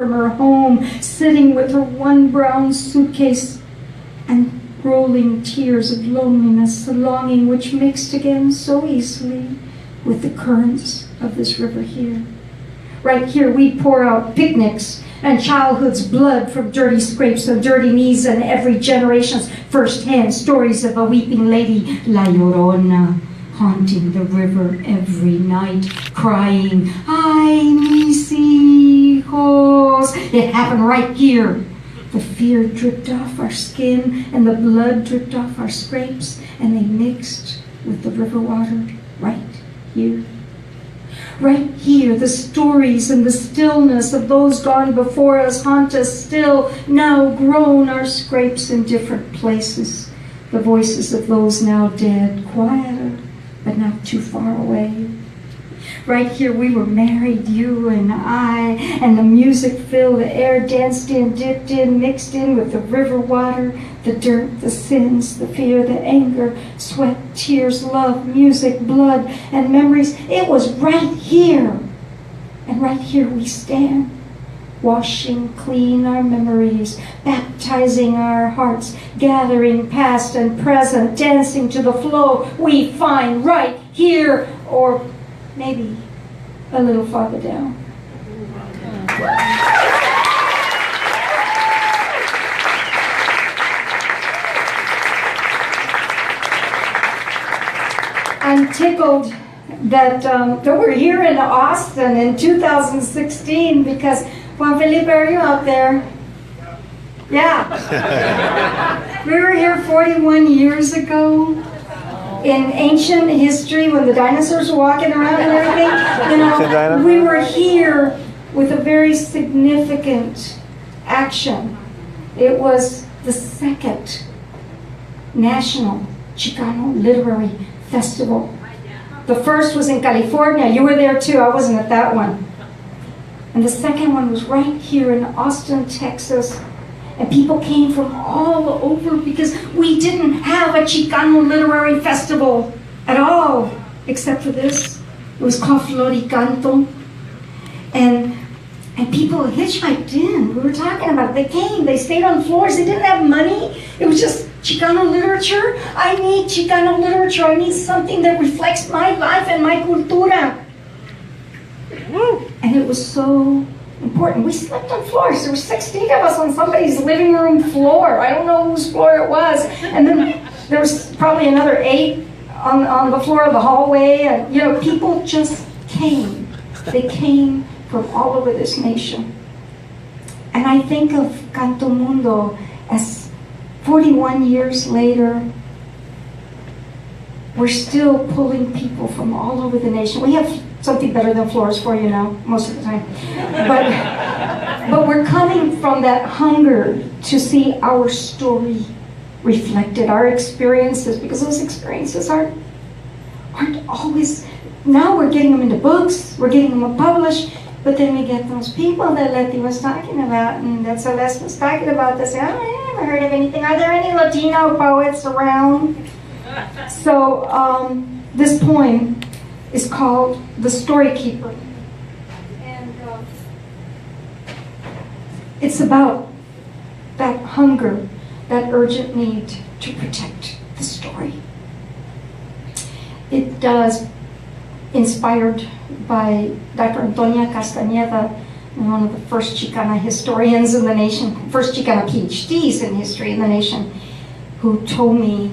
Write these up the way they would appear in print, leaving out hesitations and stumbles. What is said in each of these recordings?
from her home, sitting with her one brown suitcase and rolling tears of loneliness, a longing which mixed again so easily with the currents of this river here. Right here we pour out picnics and childhood's blood from dirty scrapes and dirty knees and every generation's first-hand stories of a weeping lady, La Llorona, haunting the river every night, crying, "Ay, mis hijos." It happened right here. The fear dripped off our skin and the blood dripped off our scrapes, and they mixed with the river water right here. Right here, the stories and the stillness of those gone before us haunt us still, now grown our scrapes in different places. The voices of those now dead, quieter, but not too far away. Right here we were married, you and I, and the music filled the air, danced in, dipped in, mixed in with the river water, the dirt, the sins, the fear, the anger, sweat, tears, love, music, blood, and memories. It was right here. And right here we stand, washing clean our memories, baptizing our hearts, gathering past and present, dancing to the flow we find right here, or maybe a little farther down. I'm tickled that we're here in Austin in 2016 because Juan Felipe, are you out there? Yeah. We were here 41 years ago. In ancient history, when the dinosaurs were walking around and everything, we were here with a very significant action. It was the second National Chicano Literary Festival. The first was in California. You were there too. I wasn't at that one. And the second one was right here in Austin, Texas. And people came from all over because we didn't have a Chicano literary festival at all, except for this. It was called Floricanto. And people hitchhiked in. We were talking about it. They came, they stayed on floors, they didn't have money. It was just Chicano literature. I need Chicano literature. I need something that reflects my life and my cultura. And it was so important. We slept on floors. There were 16 of us on somebody's living room floor. I don't know whose floor it was. And then there was probably another 8 on the floor of the hallway. And people just came. They came from all over this nation. And I think of CantoMundo as 41 years later, we're still pulling people from all over the nation. We have something better than floors for you now, most of the time. But we're coming from that hunger to see our story reflected, our experiences, because those experiences aren't always. Now we're getting them into books, we're getting them published, but then we get those people that Letty was talking about and that Celeste was talking about that say, "Oh, I never heard of anything. Are there any Latino poets around?" So this poem is called The Story Keeper. And it's about that hunger, that urgent need to protect the story. It does, inspired by Dr. Antonia Castañeda, one of the first Chicana historians in the nation, first Chicana PhDs in history in the nation, who told me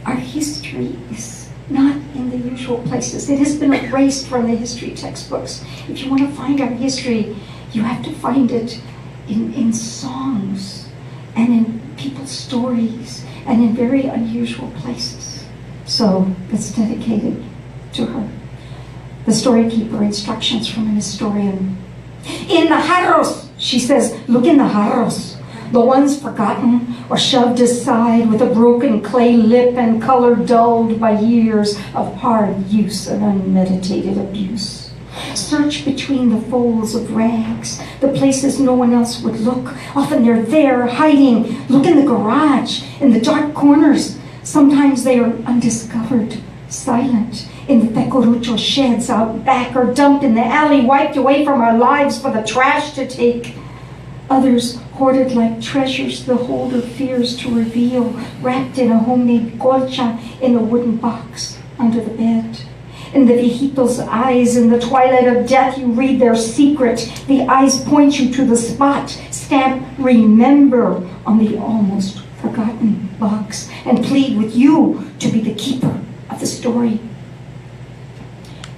our history is not in the usual places. It has been erased from the history textbooks. If you want to find our history, you have to find it in songs and in people's stories and in very unusual places. So it's dedicated to her. The Story Keeper, instructions from an historian. In the jarros, she says, look in the jarros. The ones forgotten or shoved aside with a broken clay lip and color dulled by years of hard use and unmeditated abuse. Search between the folds of rags, the places no one else would look. Often they're there, hiding. Look in the garage, in the dark corners. Sometimes they are undiscovered, silent, in the pecorucho sheds out back or dumped in the alley, wiped away from our lives for the trash to take. Others hoarded like treasures the holder fears to reveal, wrapped in a homemade colcha in a wooden box under the bed. In the viejito's eyes, in the twilight of death, you read their secret. The eyes point you to the spot, stamp remember on the almost forgotten box, and plead with you to be the keeper of the story.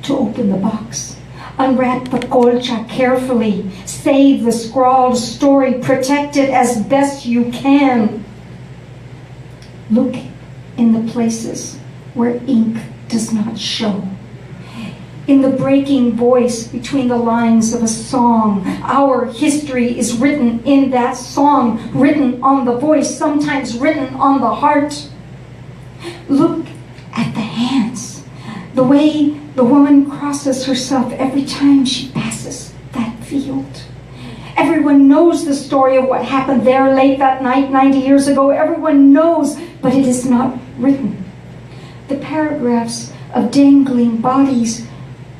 To open the box, unwrap the colcha carefully, save the scrawled story, protect it as best you can. Look in the places where ink does not show. In the breaking voice between the lines of a song, our history is written in that song, written on the voice, sometimes written on the heart. Look at the hands, the way the woman crosses herself every time she passes that field. Everyone knows the story of what happened there late that night 90 years ago. Everyone knows, but it is not written. The paragraphs of dangling bodies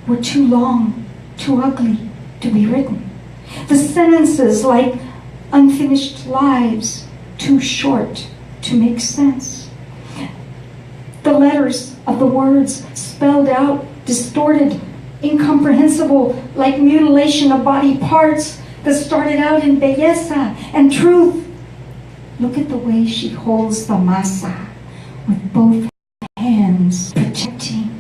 were too long, too ugly to be written. The sentences, like unfinished lives, too short to make sense. The letters of the words spelled out, distorted, incomprehensible, like mutilation of body parts that started out in belleza and truth. Look at the way she holds the masa with both hands, protecting,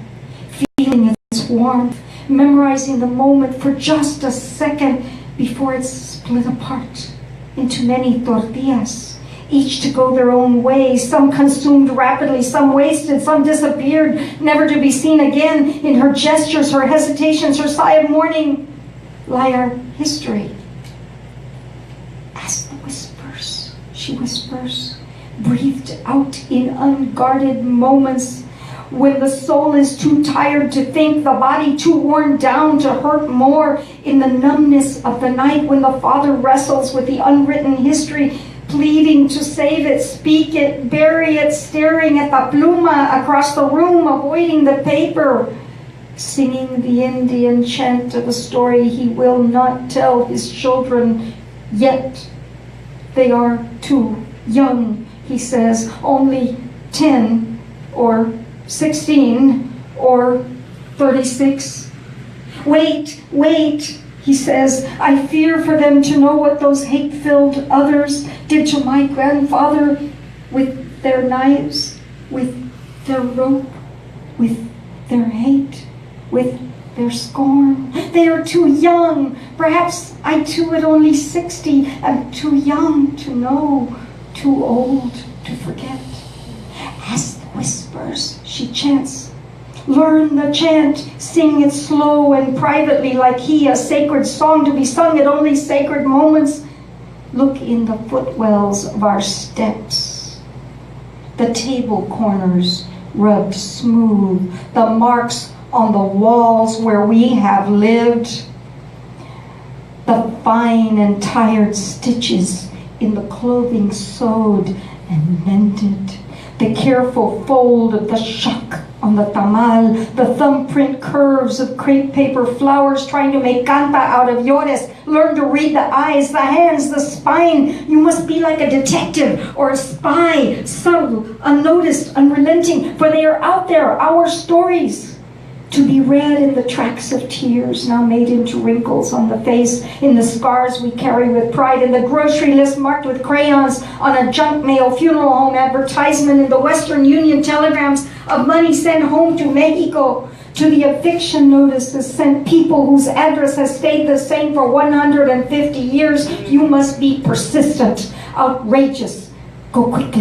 feeling its warmth, memorizing the moment for just a second before it's split apart into many tortillas, each to go their own way, some consumed rapidly, some wasted, some disappeared, never to be seen again. In her gestures, her hesitations, her sigh of mourning lie our history. As the whispers, she whispers, breathed out in unguarded moments, when the soul is too tired to think, the body too worn down to hurt more, in the numbness of the night, when the father wrestles with the unwritten history, pleading to save it, speak it, bury it, staring at the pluma across the room, avoiding the paper, singing the Indian chant of a story he will not tell his children, yet they are too young, he says, only 10 or 16 or 36. Wait, he says, I fear for them to know what those hate-filled others did to my grandfather with their knives, with their rope, with their hate, with their scorn. They are too young. Perhaps I too at only 60 am too young to know, too old to forget. As the whispers, she chants. Learn the chant, sing it slow and privately like he, a sacred song to be sung at only sacred moments. Look in the footwells of our steps, the table corners rubbed smooth, the marks on the walls where we have lived, the fine and tired stitches in the clothing sewed and mended, the careful fold of the shuck on the tamal, the thumbprint curves of crepe paper flowers trying to make canta out of llores. Learn to read the eyes, the hands, the spine. You must be like a detective or a spy, subtle, unnoticed, unrelenting, for they are out there, our stories, to be read in the tracks of tears now made into wrinkles on the face, in the scars we carry with pride, in the grocery list marked with crayons on a junk mail funeral home advertisement, in the Western Union telegrams of money sent home to Mexico, to the eviction notices sent people whose address has stayed the same for 150 years. You must be persistent, outrageous, go quickly.